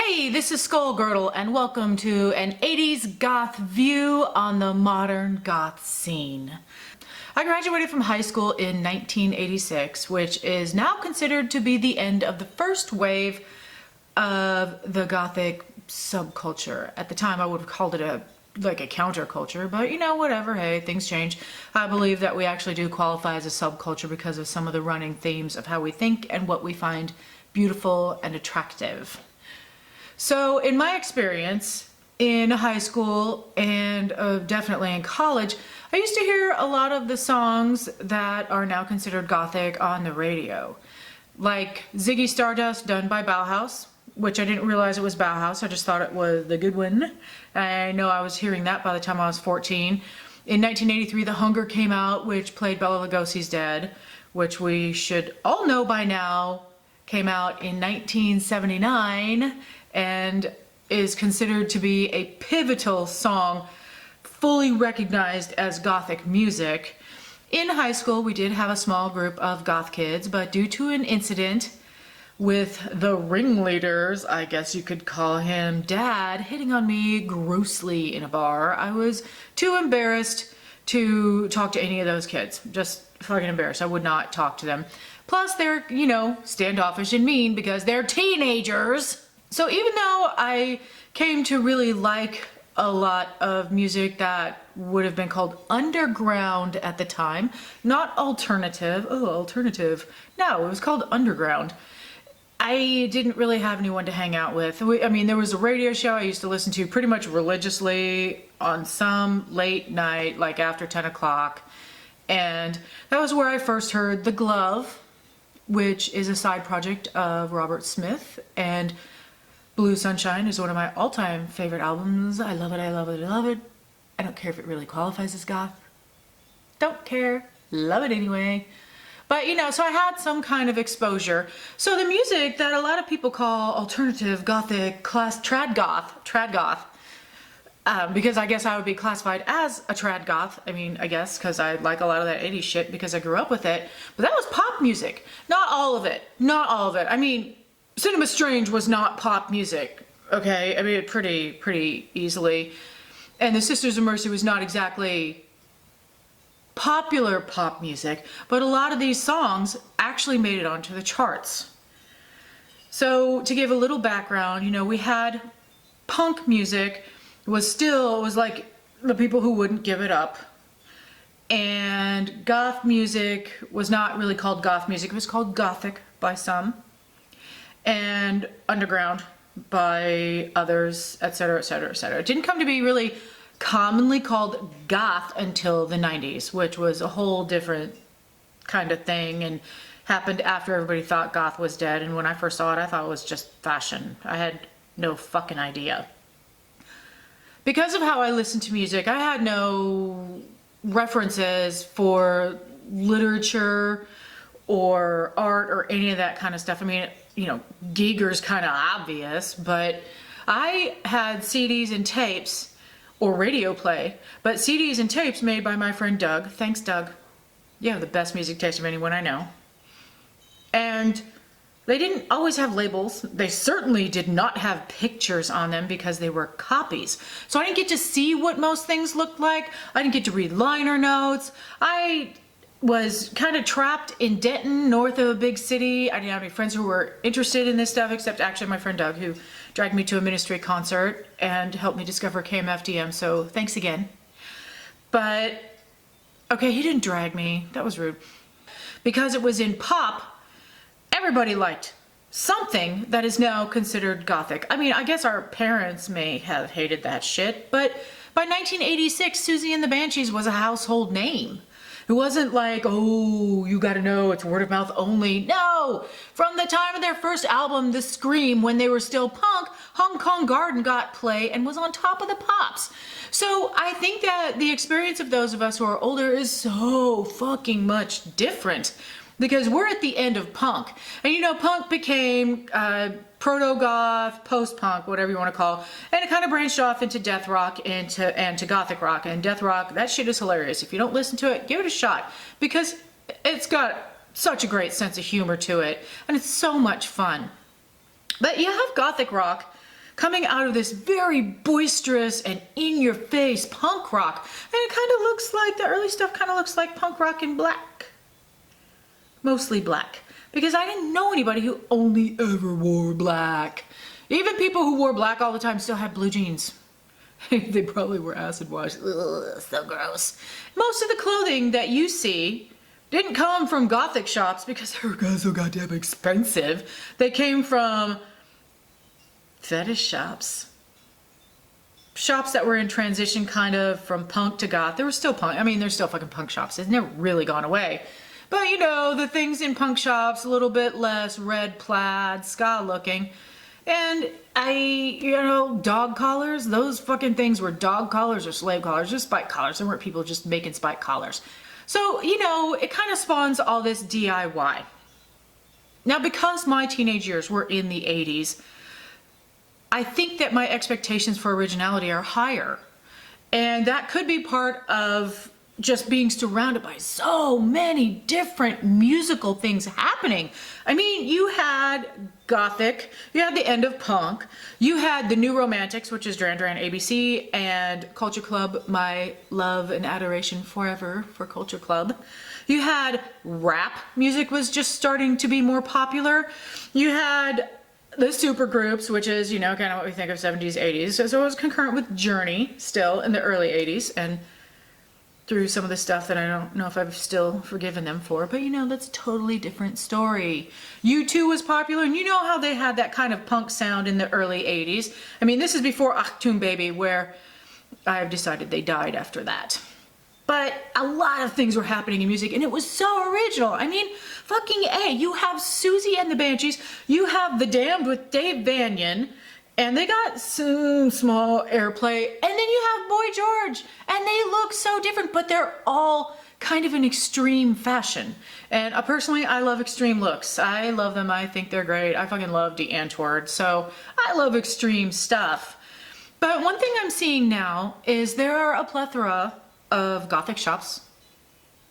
Hey, this is Skullgirdle and welcome to an 80s goth view on the modern goth scene. I graduated from high school in 1986, which is now considered to be the end of the first wave of the gothic subculture. At the time I would have called it a counterculture, but you know, whatever, hey, things change. I believe that we actually do qualify as a subculture because of some of the running themes of how we think and what we find beautiful and attractive. So in my experience in high school and definitely in college, I used to hear a lot of the songs that are now considered gothic on the radio. Like Ziggy Stardust done by Bauhaus, which I didn't realize it was Bauhaus, I just thought it was the good one. I know I was hearing that by the time I was 14. In 1983, The Hunger came out, which played Bela Lugosi's Dead, which we should all know by now came out in 1979 and is considered to be a pivotal song, fully recognized as gothic music. In high school, we did have a small group of goth kids, but due to an incident with the ringleaders, I guess you could call him, Dad, hitting on me grossly in a bar, I was too embarrassed to talk to any of those kids. Just fucking embarrassed. I would not talk to them. Plus, they're, you know, standoffish and mean because they're teenagers. So even though I came to really like a lot of music that would have been called underground at the time, not alternative, oh, alternative, no, it was called underground. I didn't really have anyone to hang out with. I mean, there was a radio show I used to listen to pretty much religiously on some late night, like after 10 o'clock. And that was where I first heard The Glove, which is a side project of Robert Smith. And Blue Sunshine is one of my all-time favorite albums. I love it, I love it, I love it. I don't care if it really qualifies as goth. Don't care. Love it anyway. But you know, so I had some kind of exposure. So the music that a lot of people call alternative, gothic, trad goth, because I guess I would be classified as a trad goth. I mean, I guess because I like a lot of that 80s shit because I grew up with it. But that was pop music. Not all of it. Not all of it. I mean, Cinema Strange was not pop music, okay? I mean, pretty easily. And The Sisters of Mercy was not exactly popular pop music, but a lot of these songs actually made it onto the charts. So to give a little background, you know, we had punk music was like the people who wouldn't give it up. And goth music was not really called goth music, it was called gothic by some. And underground by others, etc., etc., etc. It didn't come to be really commonly called goth until the 90s, which was a whole different kind of thing and happened after everybody thought goth was dead. And when I first saw it, I thought it was just fashion. I had no fucking idea. Because of how I listened to music, I had no references for literature or art or any of that kind of stuff. I mean, you know, Giger's kind of obvious, but I had CDs and tapes or radio play, but CDs and tapes made by my friend Doug. Thanks, Doug. You have the best music taste of anyone I know. And they didn't always have labels. They certainly did not have pictures on them because they were copies. So I didn't get to see what most things looked like. I didn't get to read liner notes. I was kind of trapped in Denton, north of a big city. I didn't have any friends who were interested in this stuff, except actually my friend Doug, who dragged me to a Ministry concert and helped me discover KMFDM, so thanks again. But, okay, he didn't drag me. That was rude. Because it was in pop, everybody liked something that is now considered gothic. I mean, I guess our parents may have hated that shit, but by 1986, Susie and the Banshees was a household name. It wasn't like, oh, you gotta know, it's word of mouth only. No! From the time of their first album, The Scream, when they were still punk, Hong Kong Garden got play and was on top of the pops. So I think that the experience of those of us who are older is so fucking much different because we're at the end of punk. And you know, punk became proto-goth, post-punk, whatever you want to call, and it kind of branched off into death rock and to gothic rock. And death rock, that shit is hilarious. If you don't listen to it, give it a shot because it's got such a great sense of humor to it and it's so much fun. But you have gothic rock coming out of this very boisterous and in-your-face punk rock. And it kind of looks like, the early stuff kind of looks like punk rock in black. Mostly black. Because I didn't know anybody who only ever wore black. Even people who wore black all the time still had blue jeans. They probably were acid washed. Ugh, so gross. Most of the clothing that you see didn't come from gothic shops because they were so goddamn expensive. They came from fetish shops. Shops that were in transition kind of from punk to goth. There were still punk. I mean, there's still fucking punk shops. It's never really gone away. But you know, the things in punk shops, a little bit less red plaid, ska looking. And dog collars, those fucking things were dog collars or slave collars, just spike collars. There weren't people just making spike collars. So, you know, it kind of spawns all this DIY. Now, because my teenage years were in the 80s, I think that my expectations for originality are higher. And that could be part of just being surrounded by so many different musical things happening. I mean, you had gothic, you had the end of punk, you had the new romantics, which is Duran Duran, ABC, and Culture Club, my love and adoration forever for Culture Club. You had rap music was just starting to be more popular. You had the super groups, which is, you know, kind of what we think of 70s, 80s. So it was concurrent with Journey still in the early 80s, and through some of the stuff that I don't know if I've still forgiven them for, but you know, that's a totally different story. U2 was popular, and you know how they had that kind of punk sound in the early 80s. I mean, this is before Achtung Baby, where I've decided they died after that. But a lot of things were happening in music, and it was so original. I mean, fucking A, you have Susie and the Banshees, you have The Damned with Dave Vanian, and they got some small airplay, and then you have Boy George, and they look so different, but they're all kind of an extreme fashion. And personally, I love extreme looks. I love them. I think they're great. I fucking love DeAntwoord, so I love extreme stuff. But one thing I'm seeing now is there are a plethora of gothic shops,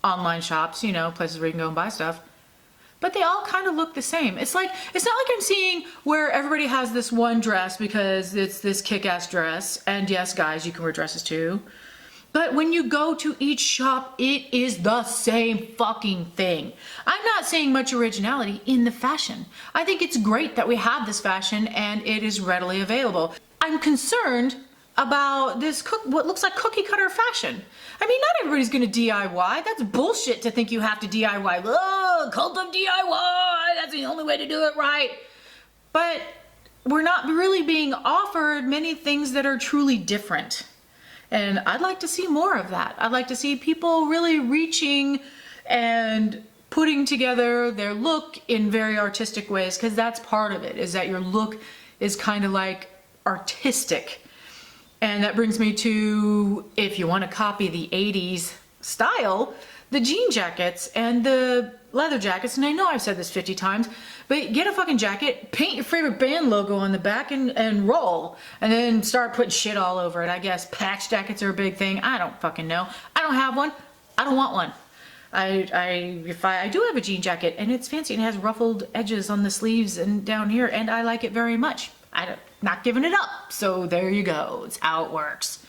online shops, you know, places where you can go and buy stuff. But they all kind of look the same. It's like, it's not like I'm seeing where everybody has this one dress because it's this kick-ass dress. And yes, guys, you can wear dresses too. But when you go to each shop, it is the same fucking thing. I'm not seeing much originality in the fashion. I think it's great that we have this fashion and it is readily available. I'm concerned about this what looks like cookie cutter fashion. I mean, not everybody's gonna DIY. That's bullshit to think you have to DIY. Oh, cult of DIY, that's the only way to do it right. But we're not really being offered many things that are truly different. And I'd like to see more of that. I'd like to see people really reaching and putting together their look in very artistic ways, because that's part of it, is that your look is kind of like artistic. And that brings me to, if you want to copy the 80s style, the jean jackets and the leather jackets. And I know I've said this 50 times, but get a fucking jacket, paint your favorite band logo on the back and roll. And then start putting shit all over it. I guess patch jackets are a big thing. I don't fucking know. I don't have one. I don't want one. I do have a jean jacket and it's fancy and it has ruffled edges on the sleeves and down here, and I like it very much. I'm not giving it up. So there you go. It's how it works.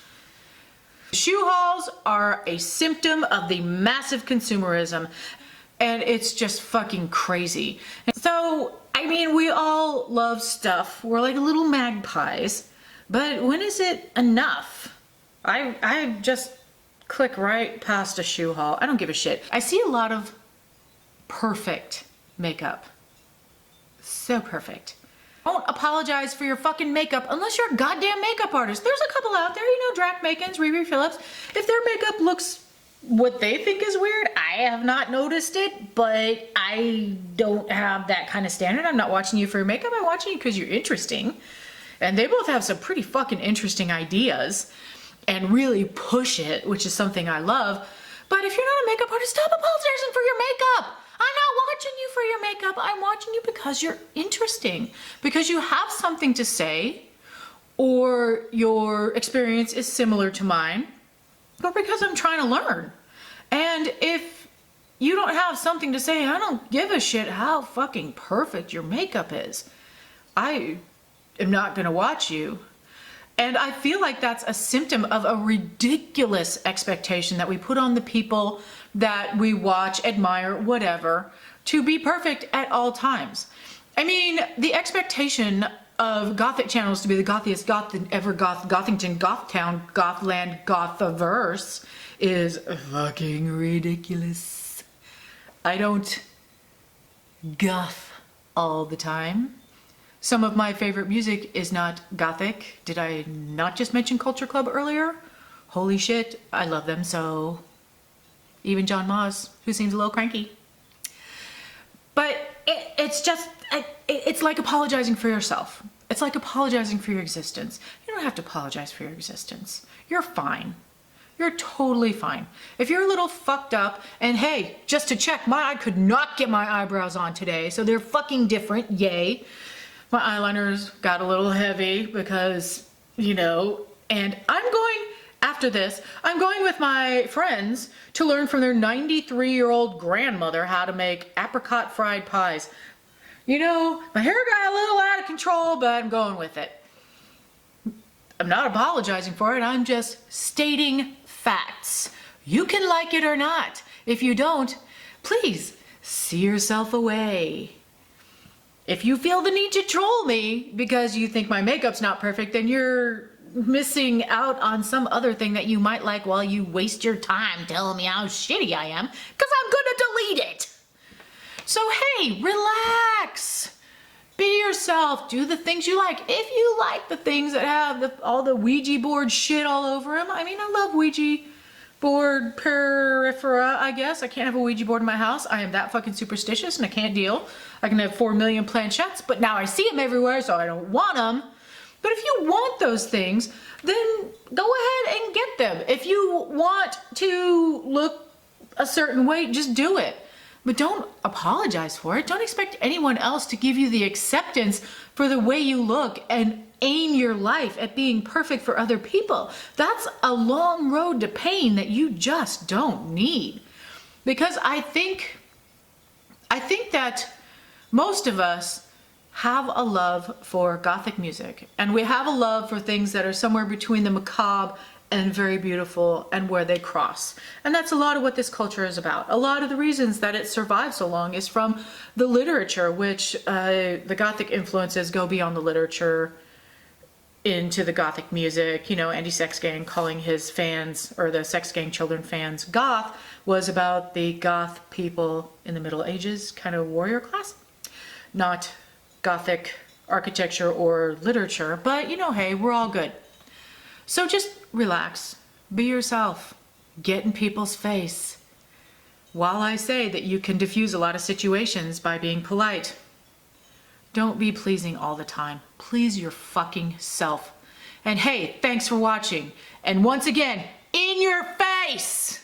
Shoe hauls are a symptom of the massive consumerism, and it's just fucking crazy. So, I mean, we all love stuff. We're like little magpies, but when is it enough? I just click right past a shoe haul. I don't give a shit. I see a lot of perfect makeup. So perfect. Don't apologize for your fucking makeup unless you're a goddamn makeup artist. There's a couple out there, you know, Drac Makins, Riri Phillips. If their makeup looks what they think is weird, I have not noticed it, but I don't have that kind of standard. I'm not watching you for your makeup. I'm watching you because you're interesting. And they both have some pretty fucking interesting ideas and really push it, which is something I love. But if you're not a makeup artist, stop apologizing for your makeup. I'm not watching you for your makeup. I'm watching you because you're interesting, because you have something to say, or your experience is similar to mine, or because I'm trying to learn. And if you don't have something to say, I don't give a shit how fucking perfect your makeup is. am not gonna watch you. And I feel like that's a symptom of a ridiculous expectation that we put on the people that we watch, admire, whatever, to be perfect at all times. I mean, the expectation of Gothic channels to be the gothiest goth ever Gothington, Gothtown, Gothland, Gothiverse is fucking ridiculous. I don't goth all the time. Some of my favorite music is not gothic. Did I not just mention Culture Club earlier? Holy shit, I love them so. Even John Maus, who seems a little cranky. But it's just, it's like apologizing for yourself. It's like apologizing for your existence. You don't have to apologize for your existence. You're fine. You're totally fine. If you're a little fucked up, and hey, just to check, I could not get my eyebrows on today, so they're fucking different, yay. My eyeliners got a little heavy because, you know, and after this, I'm going with my friends to learn from their 93-year-old grandmother how to make apricot fried pies. You know, my hair got a little out of control, but I'm going with it. I'm not apologizing for it, I'm just stating facts. You can like it or not. If you don't, please see yourself away. If you feel the need to troll me because you think my makeup's not perfect, then you're missing out on some other thing that you might like while you waste your time telling me how shitty I am, because I'm gonna delete it. So hey, relax. Be yourself. Do the things you like. If you like the things that have all the Ouija board shit all over them, I mean, I love Ouija board periphery, I guess. I can't have a Ouija board in my house. I am that fucking superstitious and I can't deal. I can have 4 million planchettes, but now I see them everywhere, so I don't want them. But if you want those things, then go ahead and get them. If you want to look a certain way, just do it. But don't apologize for it. Don't expect anyone else to give you the acceptance for the way you look and aim your life at being perfect for other people. That's a long road to pain that you just don't need. Because I think that most of us have a love for Gothic music, and we have a love for things that are somewhere between the macabre and very beautiful and where they cross. And that's a lot of what this culture is about. A lot of the reasons that it survived so long is from the literature, which the Gothic influences go beyond the literature into the Gothic music. You know, Andy Sex Gang calling his fans, or the Sex Gang children fans, goth, was about the goth people in the Middle Ages, kind of warrior class. Not Gothic architecture or literature, but you know, hey, we're all good. So just relax, be yourself, get in people's face. While I say that you can diffuse a lot of situations by being polite, don't be pleasing all the time. Please your fucking self. And hey, thanks for watching. And once again, in your face!